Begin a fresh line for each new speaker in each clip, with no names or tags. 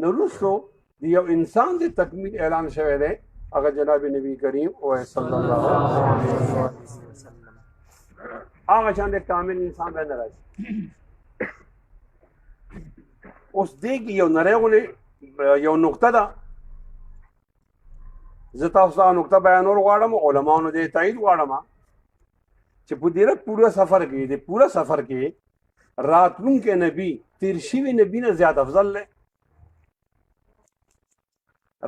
نو وروستو د you انسان د تکمیل اعلان شوی دی هغه جناب نبی کریم او صلی الله علیه وسلم هغه شان د کامل انسان به نه راځي. اوس دې کې یو نریغونې یو نقطه ده، زه تاسو ته نقطه بیانول غواړم، علماونو دې تایید غواړم چې په دې پوره سفر کې د پوره سفر کې راتلونکي نبی تیر شوي نبی نه زیات افضل دی.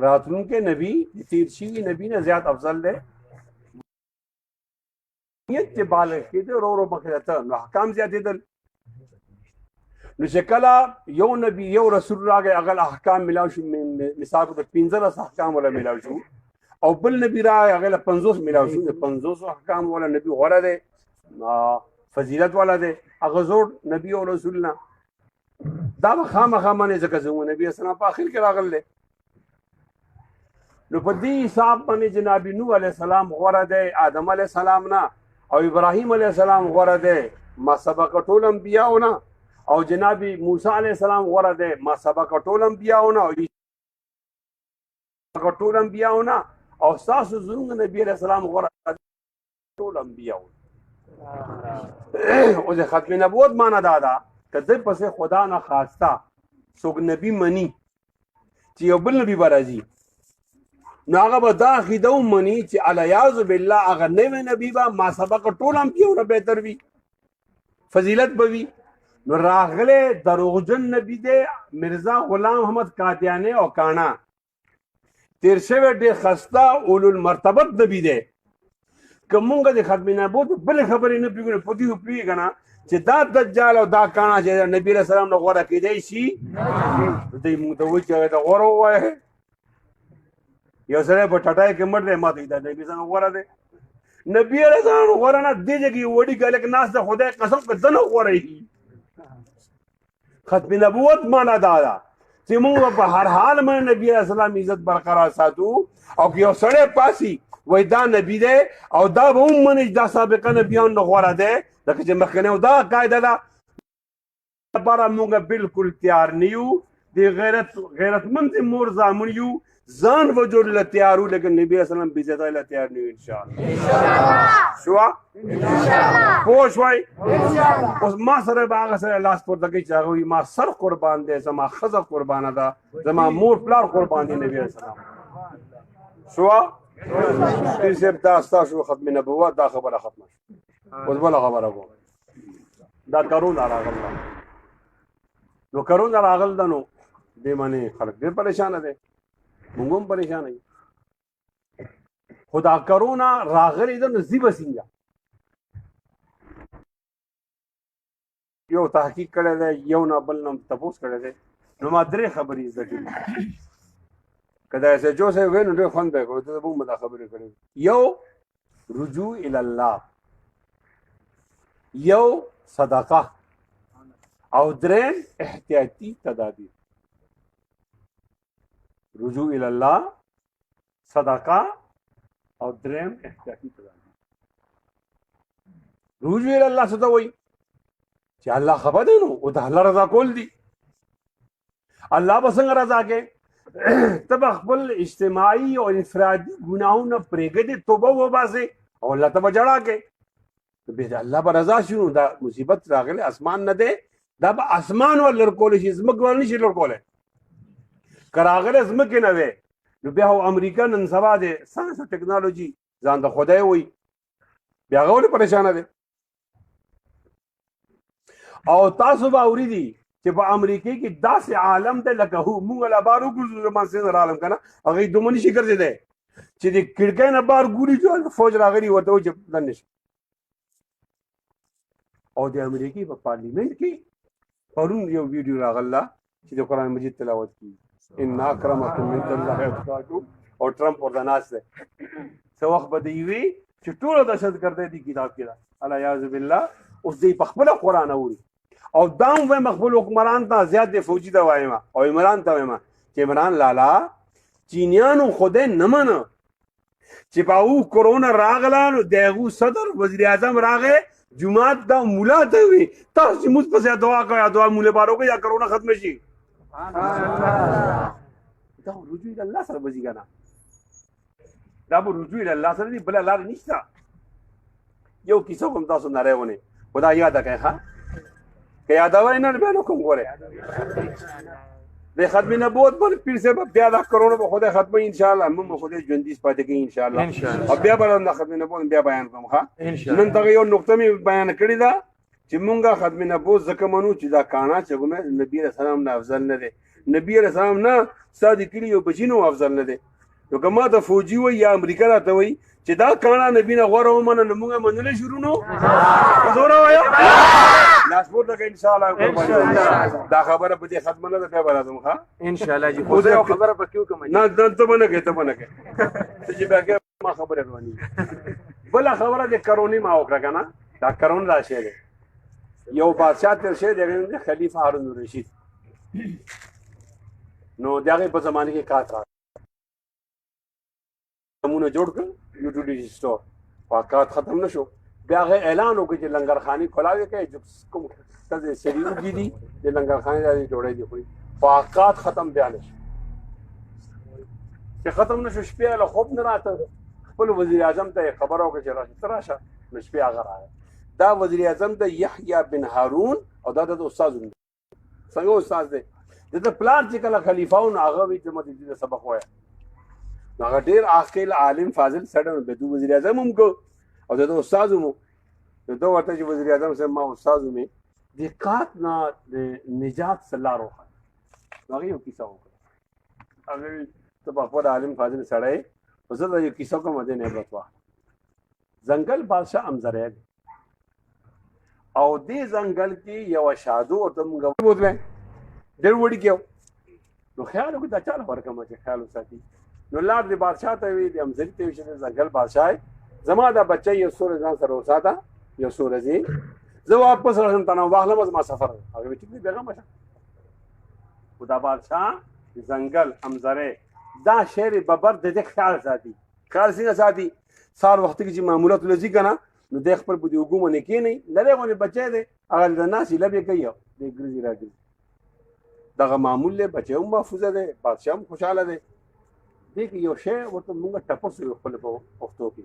راتلونکي نبی تیر شوي نبی نه زیات افضل دی. نیت چې بالغ کېده ورو ورو مخې ته نو احکام زیاتېدل. نو چې کله یو نبی یو رسول راغی هغه احکام ملاو شو، مثال په 15 احکام ولا ملاو شو، او بل نبی راغی هغه له 50 ملاو شو. 50 احکام ولا نبی غوره دی، فضیلت والا دی هغه زوړ نبی او رسول نه. دا به خامخا منې ځکه زموږ نبي اسلام په اخر کې راغلی. نو په دې حساب باندې جناب نوح علیه السلام غوره دی آدم علیه السلام نه، او ابراهیم علیه السلام غوره دی ما سبق ټول انبیاء نه، او جناب موسی علیه السلام غوره دی ما سبق ټول انبیاء نه، او ټول انبیاء نه، او تاسو زموږ نبی علیه السلام غوره ټول انبیاء. او د ختم نبوت معنا دا ده که د پسې خدا نه خواسته څوک نبی مني چې یو بل نبی به راځي، نو هغه به دا عقیده ومني چې الیاذ بالله هغه نوی نبی به ما سبق ټول انبیاء نه بهتر وي، فضیلت به وي. نو راغلی دروغجن نبی دی مرزا غلام محمد قادیانی او کانا، تیر شوی ډېر خسته اولو المرتبت نبی دی. که مونږ د ختم نبوت بلې خبرې نه پوهېږو، په دې پوهېږه نه چې دا دجال او دا کاڼه چې نبي علیه السلام نه غوره کېدی شي. دوی مونږ ته وایي چې هغه ته غوره ووایه. یو سړی په ټټای کې مړ دی، ما ته دا نبي څنګه غوره دی؟ نبي علیه السلام غوره نه، دې ځای کې وړي هلک ناست دی، خدای قسم که زه نه غوره وي. ختم نبوت معنا دا ده چې مونږ په هر حال باندې نبي علیه السلام عزت برقرار ساتو، او که یو سړی پاسي وای دا نبی دی او دا به هم مني دا سابقه نبیان نه غوره دی، لکه چې مخکنی او دا قاعده ده. لپاره مونږ بالکل تیار نه یو، د غیرتمند مور زامن یو، ځان وجود له تیار یو، لیکن نبي اسلام بې عزتۍ له تیار نه یو انشاءالله. شوه پوه شوئ؟ اوس ما سره به هغه سره لاس پورته کوي چې هغه وایي ما سر قربان دی، زما ښځه قربانه ده، زما مور پلار قربان دی نبي اسلام. شوه پیر صاحب دا ستاسو ختم نبوت دا خبره ختمه شوه. اوس بله خبره کوم، دا کرونا راغله. نو کرونا راغل ده، نو دې باندې خلک ډېر پریشانه دی، موږ هم پریشانه یو. خو دا کرونا راغلی ده نو ځي به څنګه؟ یو تحقیق کړی دی، یو نه بل نه تپوس کړی دی. نو ما 3 خبرې زده کړي. که دا ایس ایچ او صاحب وی نو ډېر خوند به یې کړو، ته به هم دا خبرې کړې. یو رجوع الله، یو صدقه، او دریم احتیاطي تدابیر. رجوع الله، صدقه، او دریم احتیاطي تدابیر. رجوع الله څه ته وایي؟ چې الله خفه دی نو او د الله رضا کول دي. الله به څنګه رضا کوي؟ ته به خپل اجتماعي او انفرادي ګناهونه پرېږدې، توبه وباسې او الله ته به ژړا کوې. الله به رضا شي. نو دا مصیبت راغلی اسمان نه دی، دا به اسمان ور لرکولی شي، ځمکې ور نه شي لرکولی. که راغلی ځمکې نه وی نو بیا خو امریکا نن سبا د ساینس او ټکنالوژي ځان د خدای وایي، بیا هغه ولې پریشانه دی؟ او تاسو به اورېدي چې په امریکې کې داسې عالم دی لکه هو مونږ له بار وګورځو زمان سیندر عالم که نه هغې دومره نشي ګرځېدی چې د کړکۍ نه بار ګوري چې فوج راغلي ورته وایي چې دننه شي. او د امریکې په پارلیمنټ کې پرون یو ویډیو راغله چې د قرآن مجید تلاوت کېږي، ان اکرمکم عند الله اتقاکم، او ټرمپ ورته ناست دی. څه وخت به دوی وي چې ټوله دهشتګردۍ دې کتاب کې ده، الیاذ بالله. اوس دوی په خپله قرآن اوري. او دا هم وایم خپل حکمران ته، زیات د فوجي ته وایم او عمران ته وایم چې عمران لالا چینیانو خدای نه منه چې په هغو کرونا راغله نو د هغو صدر وزیر اعظم راغی جماعت دا مولا ته وي تاسو چې موږ پسې دعا کوئ، دعا مولا بار وکړئ یا کرونا ختم شي. دا رجوع الى الله سره بځي کنه دا به رجوع الى الله سره دی بل لار نشته یو کیسه کوم تاسو نه راونه خدا یاد کړئ ها که یادوي نه به نو کوم غوړې د ختم نبوت پر پیر سے بیا د کروڑوں په خدای ختمه ان شاء الله موږ خدای ژوندۍ پاتې کې ان شاء الله او بیا به د ختم نبوت بیا بیان کوم ها نن دغه یو نقطه می بیان کړی دا چې مونږه ختم نبوت زکه منو چې دا کانا چې ګمه نبی رسول الله افضل نه دی نبی رسول الله نه صادق کلی یو بچینو افضل نه دی نو کما ته فوجي وي یا امریکا راته وي چې دا کانا نبی نه غوړو منه موږ منل شروع نو زوره وایا لاسپورت کې ان شاء الله دا خبره به ختم نه ده بیا راځم ها ان شاء الله جی خو یو خبره پکې کوم نه ته باندې کې چې بیا کې ما خبره رواني بل خبره د کرونی ما وکړه کنه دا کرون راشه دی یو بادشاہ تر شه دی خلیفہ هارون الرشید نو دغه په زمانه کې کار را موږ جوړ کړ یوټیلیټی سٹور واقعات ختم نشو بیا اعلان وکړ چې لنګرخانی کلاوي کې کوم څه سړیو دي د لنګرخانی د جوړې دي خو واقعات ختم بیا نشو چې ختم نشو شپې له خوب نه راته خپل وزیر اعظم ته خبر وکړ چې راشه نو شپې هغه راغی دا وزیر اعظم د یحیی بن هارون او دا د استاد څنګه استاد دی د پلان چې کله خلیفاون هغه وی چې مدې سبق وایا هغه ډیر عاقل عالم فاضل سره به د وزیر اعظم هم کو او د استاد مو د ورته چې وزیر اعظم سره ما استاد مې د قات نه د نجات صلی روخه هغه یو کیسه وکړه هغه ته په خپل عالم فاضل سره وزه د یو کیسه کوم د نه بتوا ځنګل بادشاہ امزره او دې ځنګل کې یو شادو او تم غوډله ډېر وړي کېو نو خیال وکړه دا چاله ورکه ما چې خیال وساتي نو لار دی بادشاہ ته وی د امزری ته وی چې ځنګل بادشاہ زما دا بچي یو سور ځان سره وساته یو سور زی زه واپس راځم تنه واخلم ما سفر هغه وی چې بیغه مشه خدا بادشاہ ځنګل امزره دا شهر ببر د دې خیال ساتي خیال څنګه ساتي سار وخت کې چې معمولات لذي کنه نو د خپل په دی وګومنه کې نه لره غونې بچي دی هغه د ناس لبه کوي د ګرځي راځي دغه معمول له بچو محفوظه ده بادشاہ خوشاله ده دې کې یو شی ورته موږ ټپس یو خپل په پښتو کې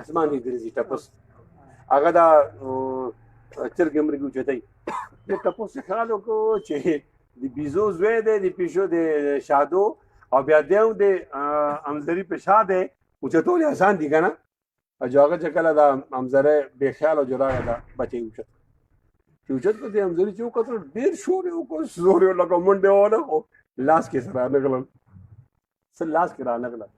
اسماني ګرځي ټپس هغه دا چرګ مرګو چتای د ټپس خیالو کو چې د بيزو زوی ده د پیشو د شادو او بیا دیو د امزری په شاده او چتول آسان دي کنه اجازه چې کله دا امزره به خیال او جوړه ده بچي وچت چوچت کو دې امزری چې وکړ ډیر شور یو کو زور یو لګو منډه وله لاس کې سره نغلل سل لاس کې را نغلل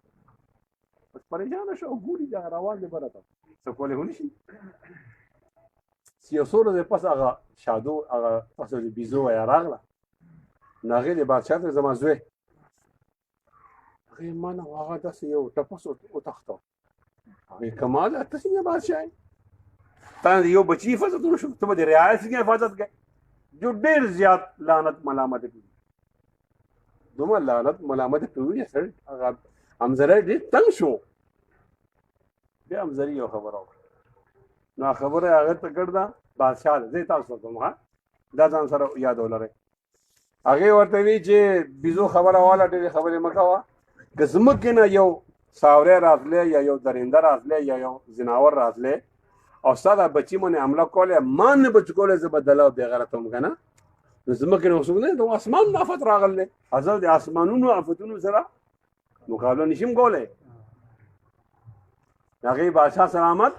بس پریشان شو ګوري دا روان دي برته څه کولې ونی شي سیاسور دې پس هغه شادو هغه پس دې بيزو یا راغله ناغه دې بادشاہ ته زما زوی هغه مانه هغه داسې یو ټپس او تختو هغه کمال تاسو یې بادشاہ تا یو بچی حفاظت نشو ته د رعایت څخه حفاظت کوي جو ډیر زیات لعنت ملامت کوي دومره لعنت ملامت کوي سر هغه امزره دې تنگ شو بیا امزری یو خبره نو خبره هغه ته کړدا بادشاہ دې تاسو کوم ها دا ځان سره یاد ولرئ هغه ورته وی چې بيزو خبره والا دې خبره مکوا کزمکه نه یو ساوره راتله یا یو درنده راتله یا یو زناور راتله او ساده بچی مونږه عمله کوله مان نه بچ کوله زبدله به غلطوم کنه نو زمکه نو څنګه د اسمان نافت راغله حضرت د اسمانونو افتونو سره مقابله نشم کوله هغه بادشاہ سلامت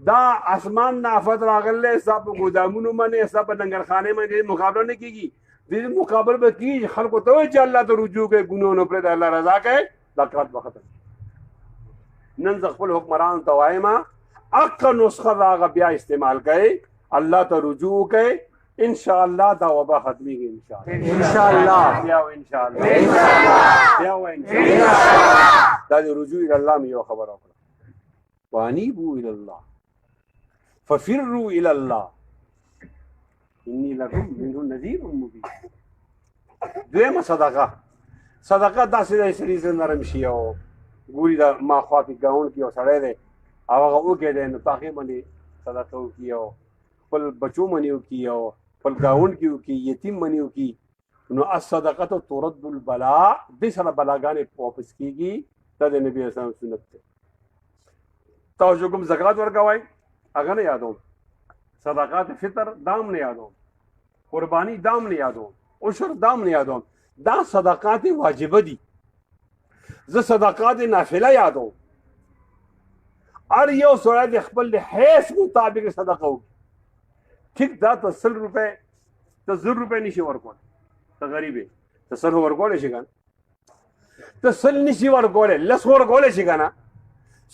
دا اسمان نافت راغله سب ګودامونو باندې سب لنګرخانه باندې مقابله نه کیږي دې مقابله به کی خلکو ته چې الله ته رجوع کوي ګناونه پر د الله رضا کوي دا کار وخت نن خپل حکمران توایما اقا نسخه راغه بیا استعمال کړي الله ته رجوع کوي ان شاء الله دا وبا ختمي ان شاء الله ان شاء الله بیا ان شاء الله ان شاء الله بیا ان شاء الله دا رجوع الى الله مې خبر اوکړه وانيبوا الى الله ففروا الى الله اني لكم منه نذير مبين دغه صدقه داسې د سړي نرم شي او ګوري دا ما خواته گاون کې وسړی دی او هغه وکړي دی نو تاخې باندې صدقه وکړي او خپل بچو باندې وکړي او خپل گاون کې وکړي یتیم باندې وکړي نو الصدقه ترد البلاء دې سره بلاګانې واپس کیږي دا د نبی اسلام سنت ده تاسو کوم زکات ورکوي هغه نه یادوم صدقات فطر دام نه یادوم قربانی دام نه یادوم عشر دام نه یادوم دا صدقات واجبه دي زه صدقات نافله یادوم هر یو سړی د خپل حیث مطابق صدقه وکړي ټیک دا ته 100 روپۍ ته 0 روپۍ نشي ورکولی ته غریب یې ته 100 ورکولی شي که نه ته 100 نشي ورکولی 10 ورکولی شي که نه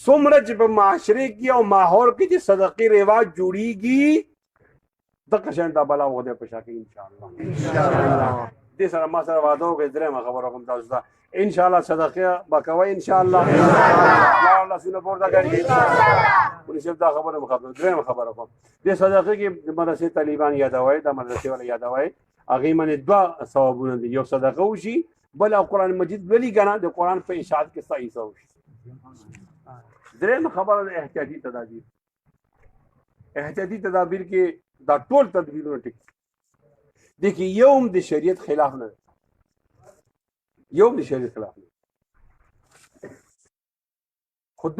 څومره چې په معاشرې کې او ماحول کې چې صدقې رواج جوړیږي دغه شان دا بلا وغده په شا کې انشاءالله دې سره ما سره وعده وکړئ درېیمه خبره کوم تاسو ته انشاءالله صدقه به کوئ انشاءالله الله سونه پورته کړي ونې صرف دا خبره مخبر درېیمه خبره کوم دې صدقې کې د مدرسې طالبان یادوئ د مدرسې والا یادوئ هغې باندې دوه ثوابونه دي یو صدقه وشي بل قرآن مجید ولي که نه د قرآن په اشاعت کې صحیح څه وشي درېیمه خبره د احتیاطي تدابیر احتیاطي تدابیر کې دا ټول تدبیرونه ټیک دي کې یوم د شریعت خلاف نه یوم د شریعت خلاف نه خود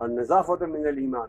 النظافة من الإيمان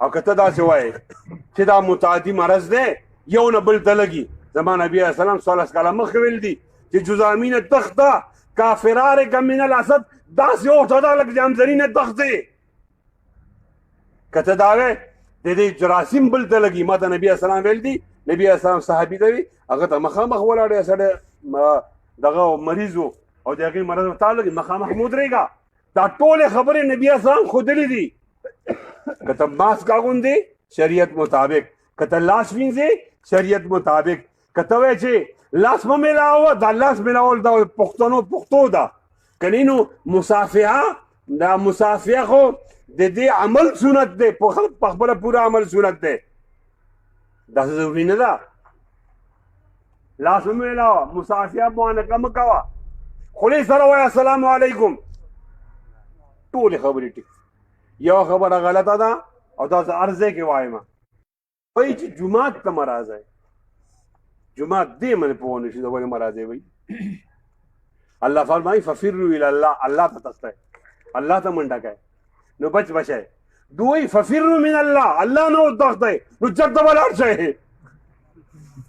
او کته دا سوای چې دا متعدی مرض دی یو نه بل ته لګي زمان نبی اسلام صلی الله علیه وسلم مخویل دي چې جزامین تخته کافرار من الاسد دا سه او ته دا لګ جام زرینه تخته کته دا وې د دې جراثیم بل ته لګي. ما ته نبی اسلام ویل دي، نبی اسلام صحابي دی هغه ته مخامخ ولاړ سره دغه مریض او دغه مرض ته لګي مخامخ مودريګا. دا ټول خبره نبی اسلام خودلی دي. کته ماس کاغوندي شریعت مطابق، کته لاس وینځي شریعت مطابق، کته وې چې لاس مې ملاو دا لاس ملاول دا پښتو دا کنينو مصافحه. دا مصافحه خو د دې عمل سنت دی، په خپل پورا عمل سنت دی، دا ضروري نه ده. لاس مې ملاو مصافحه باندې کم کوا خلی سره وای السلام علیکم. ټول خبرې ټیک. یو خبره غلطه ده او دا ارزه کې وایم وای چې جمعات ته مرزه جمعات دې من په ونه شي دا ولې مرزه وای. الله فرمایي ففروا الى الله، الله ته تخته، الله ته منډه کوي نو بچ بچي. دوی ففروا من الله، الله نو تخته نو چرته ولاړ شي.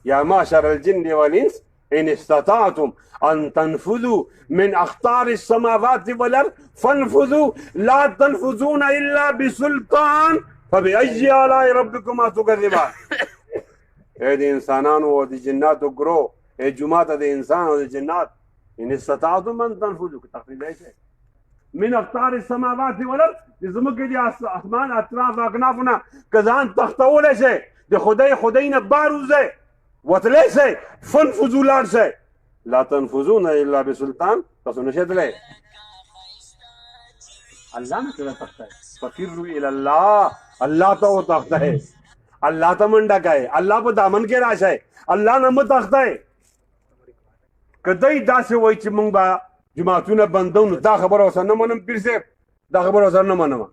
يا معشر الجن والانس ان استطعتم ان تنفذوا من اخطار السماوات والارض فانفذوا لا تنفذون الا بسلطان فبأي آلاء ربكما تكذبان. اے د انسانانو او د جناتو ګرو، اے جماعت د انسان او د جنات، ان استطعتم ان تنفذوا تقریبا شي من اخطار السماوات والارض، زمکه دي اسمان اطراف اکنافونه کزان تختول شي د خدای نه باروزه وتلی شي فنفذوا لاړ شي. لا تنفذون الا بسلطان، تاسو نشئ تللی. الله نه کله تخته ففروا الى الله، الله ته و تخته، الله ته منډه کوي، الله په دامن کې راشه، الله نه مو تخته. کدی داسې وای چې مونږ به جماعتونه بندو، دا خبره اوس نه منم پیر صاحب، دا خبره اوس نه منم.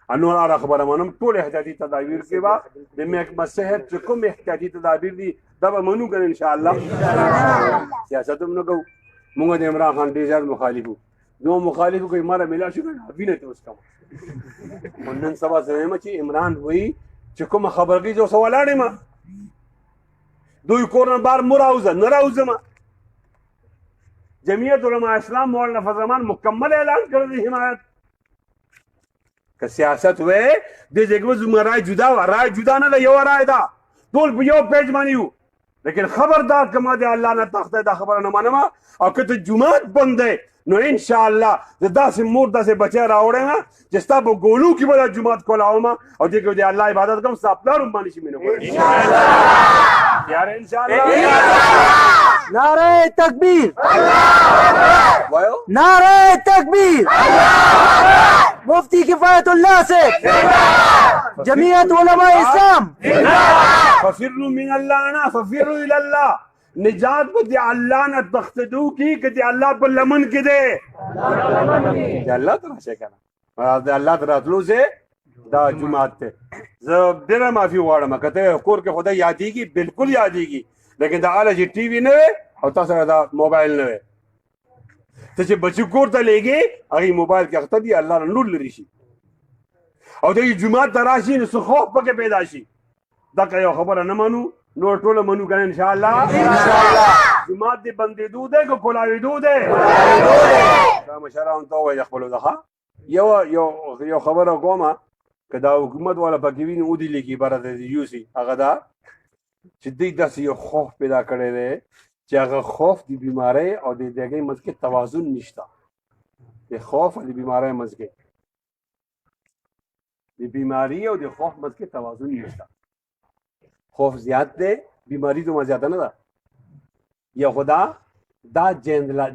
انور هغه خبره منم. ټول احتیاطي تدابیر کې با د محکمه صحت چې کوم احتیاطي تدابیر دي دا به منو کړو ان شاء الله. سیاست هم نه کوو. موږ د عمران خان ډېر زیات مخالفو، نو مخالفو کوي ماره ملا شو کنه وینه ته اوس کوم. نن سبا زموږ چې عمران وایي چې کوم خبرګي جو سوالاړې ما دوی کورن بار مراوزه نه راوزه. جمعیت علماء اسلام مولانا فضل الرحمن مکمل اعلان کړی دی حمایت. که سیاست وې د دغه زموږ رائے جدا و، رائے جدا نه ده، یو رائے ده، ټول په یو پیج باندې یو. لیکن خبردار کما د الله نه تخته دا خبره نه منم. او که ته جمعات بند دی نو ان شاء الله د داسې مور داسې بچی راوړم چې ستا په ګولو کې به جمعات کولاوم او دې کې د الله عبادت کوم ستا پلار هم باندې شي مینه کوي ان شاء الله. یار ان شاء الله.
نعره تکبیر،
وایو
نعره تکبیر. مفتی کفایت الله سے جمعیت علماء اسلام.
ففروا من الله نه ففروا الى الله. نجات په دی الله نه تختدو کی که دی الله په لمن کې دی، دی الله ته راشه کنه، دی الله ته راتلو سه دا جمعات ته. زه ډېره معافي غواړم که ته کور کې خدای یادېږي، بالکل یادېږي، لیکن دا اله چې ټي وي نه وي او تاسو سره دا موبایل نه وي، ته چې بچي کور ته لېږې هغې موبایل کې اخته دي الله نه نور لرې شي او د جمعات ته راشي نو څه خوف پکې پیدا شي. دا که یو خبره نه منو نور ټوله منو کنه ان شاء الله. جمعات دې بندېدو دی که کولاوېدو دی؟ دا مشرانو ته ووایي خپلو ته یو خبره کومه که دا حکومت والا پکې وي نو ودې لیکي بره د یوسي هغه دا چې دوی داسې یو خوف پیدا کړی دی چې هغه خوف د بیمارۍ او د دغې منځ کې توازن نشته. د خوف او د بیمارۍ منځ کې د بیماري او د خوف منځ کې توازن نشته. خوف زیات دی، بیماری دومره زیاته نه ده. یا خدا دا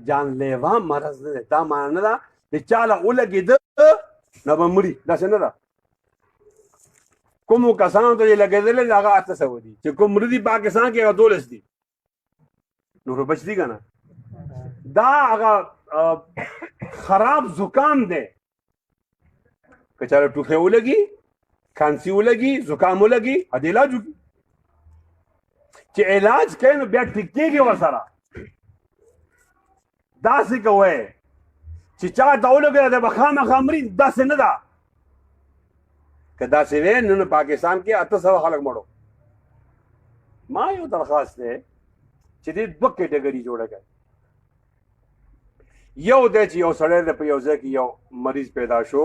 جانلیوا مرض نه دی، دا معنی نه ده د چا له ولګېده نه به مري، داسې نه ده. کومو کسانو ته چې لګېدلی دی هغه 800 دي، چې کوم مړه دي پاکستان کې هغه 12 دي، نور بچ دي که نه. دا هغه خراب زکام دی، که چاله ټوخی ولګي، کانسي ولګي، زکام ولګي، د علاج وکړي. چې علاج کوي نو بیا ټیک کېږي ورسره. داسې کوئ چې چا ته ولګېده دی به خامخا مري، داسې نه ده. که داسې وی نو پاکستان کې 800 خلک مړو. ما یو درخواست دی چې دې 2 کیټګري جوړه کړي. یو دی چې یو سړی دی په یو ځای کې یو مریض پیدا شو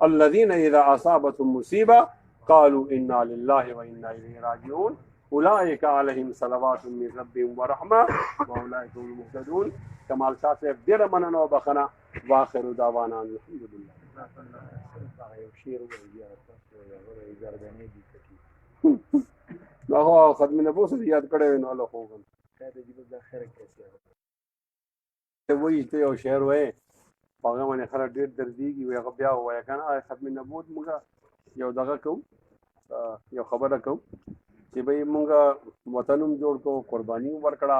الذين إذا أصابتهم مصيبة قالوا إنا لله وإنا إليه راجعون أولئك عليهم صلوات من ربهم ورحمة وأولئك هم المهتدون كمال شاطر دير مننا وبخنا وآخر دعوانا الحمد لله هو خدم نبوس یاد کړه نو الله خو خیر دې د خیر کیسه وایي ته یو شعر وایي هغه باندې خلک ډېر دردېږي وي هغه بیا ووایه که نه ختم نبوت موږ یو دغه کوو یو خبره کوو چې بھئی موږ وطن هم جوړ کړو قرباني هم ورکړه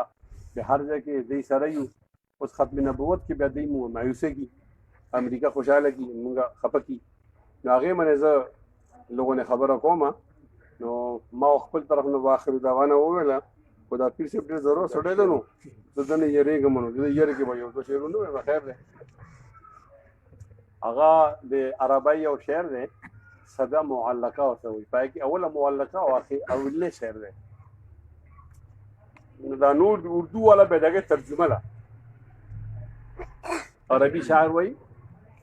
د هر ځای کې دوی سره یو اوس ختم نبوت کې بیا دوی مو مایوسه کي امریکا خوشحاله کي موږ خفه کي نو هغې باندې زه لوگو نه خبره کوم نو ما خپل طرف نه واخر دعوانه وویله خو دا پیر صاحب ډېر ضرور سړی دی نو زه ځنې یېرېږم نو د یېرې کې به یو دوه شعرونه ووایم خیر دی هغه د عربی یو شعر دی صدا معلقه ورته وایي پای کې اوله معلقه او اولنی شعر دی نو دا نور اردو والا به دغه ترجمه ده عربي شاعر وایي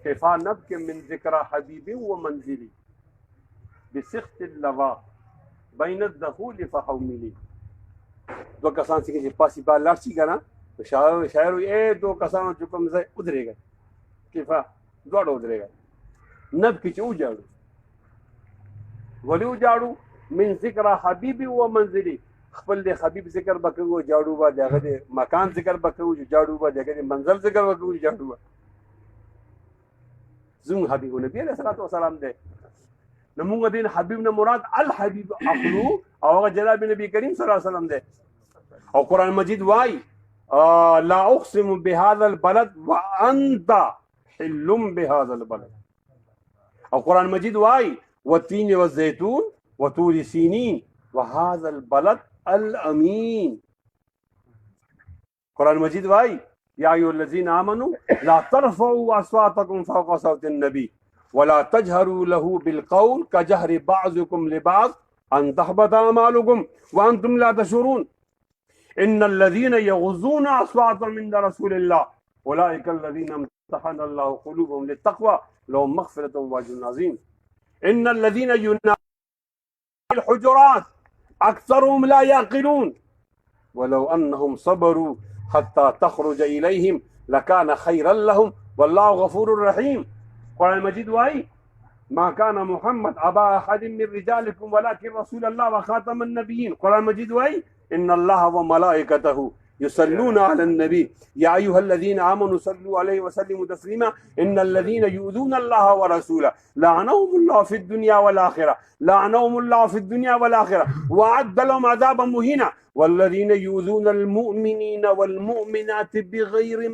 کیفا نبک من ذکر حبیب و منزلی بسخط اللوا بین الدخول فحوملی دو کسان چې پاسی با لاړ شي کنه شاعر وایي اے دو کسانو چې کوم ځای ودرېږي کیفا دوړ ودرېږي نب کې چې وجاړو ولی وجاړو من ذکر حبیب و منزلی خپل د حبیب ذکر بکو جاړو با دغه د مکان ذکر بکو جاړو با دغه د منزل ذکر بکو جاړو با زون حبیب نبی علیہ الصلوۃ والسلام دے نمونږ دین حبیب نه مراد الحبیب اخلو او هغه جناب نبی کریم صلی الله علیه وسلم دے او قران مجید وای لا اقسم بهذا البلد وانت حل بهذا البلد او قران مجید وای والتين والزيتون وطور سينين وهذا البلد الامين قران مجید وای يا ايها الذين امنوا لا ترفعوا اصواتكم فوق صوت النبي ولا تجهروا له بالقول كجهر بعضكم لبعض ان تحبط اعمالكم وانتم لا تشعرون ان الذين يغضون اصواتهم عند رسول الله اولئك الذين امتحن الله قلوبهم للتقوى لهم مغفرة واجر عظيم ان الذين ينادون الحجرات اكثرهم لا يعقلون ولو انهم صبروا حتى تخرج اليهم لكان خيرا لهم والله غفور رحيم قرآن مجید وائی ما كان محمد ابا احد من رجالكم ولكن رسول الله وخاتم النبيين قرآن مجید وائی ان الله وملائكته يصلون على النبي يا ايها الذين امنوا صلوا عليه وسلموا تسليما ان الذين يؤذون الله ورسوله لعنهم الله في الدنيا والاخره لعنهم الله في الدنيا والاخره وعد لهم عذابا مهينا والذين يؤذون المؤمنين والمؤمنات بغير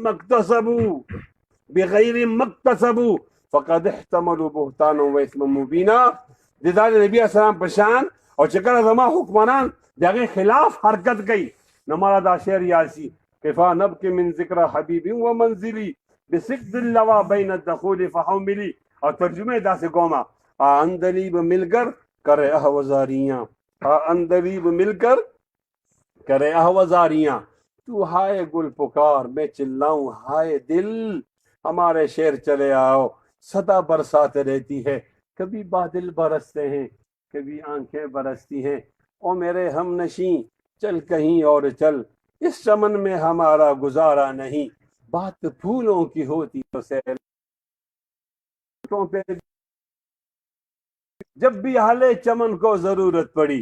ما اكتسبوا فقد احتملوا بهتانا واثما مبينا د نبی اسلام پشان او چې کله زما حکمران دغه خلاف حرکت کوي نو مالا دا شعر یاسي کفا نبک من ذکر حبیب و منزلی بسقد اللوا بین الدخول فحوملی اور ترجمه دا سے قوما اندلیب مل کر کرے احوزاریاں اندلیب مل کر کرے احوزاریاں تو ہائے گل پکار میں چلاؤں ہائے دل ہمارے شعر چلے آؤ سدا برسات رہتی ہے کبھی بادل برستے ہیں کبھی آنکھیں برستی ہیں او میرے ہم نشیں چل کہیں اور چل اس چمن میں ہمارا گزارا نہیں بات پھولوں کی ہوتی تو سیل جب بھی اہل چمن کو ضرورت پڑی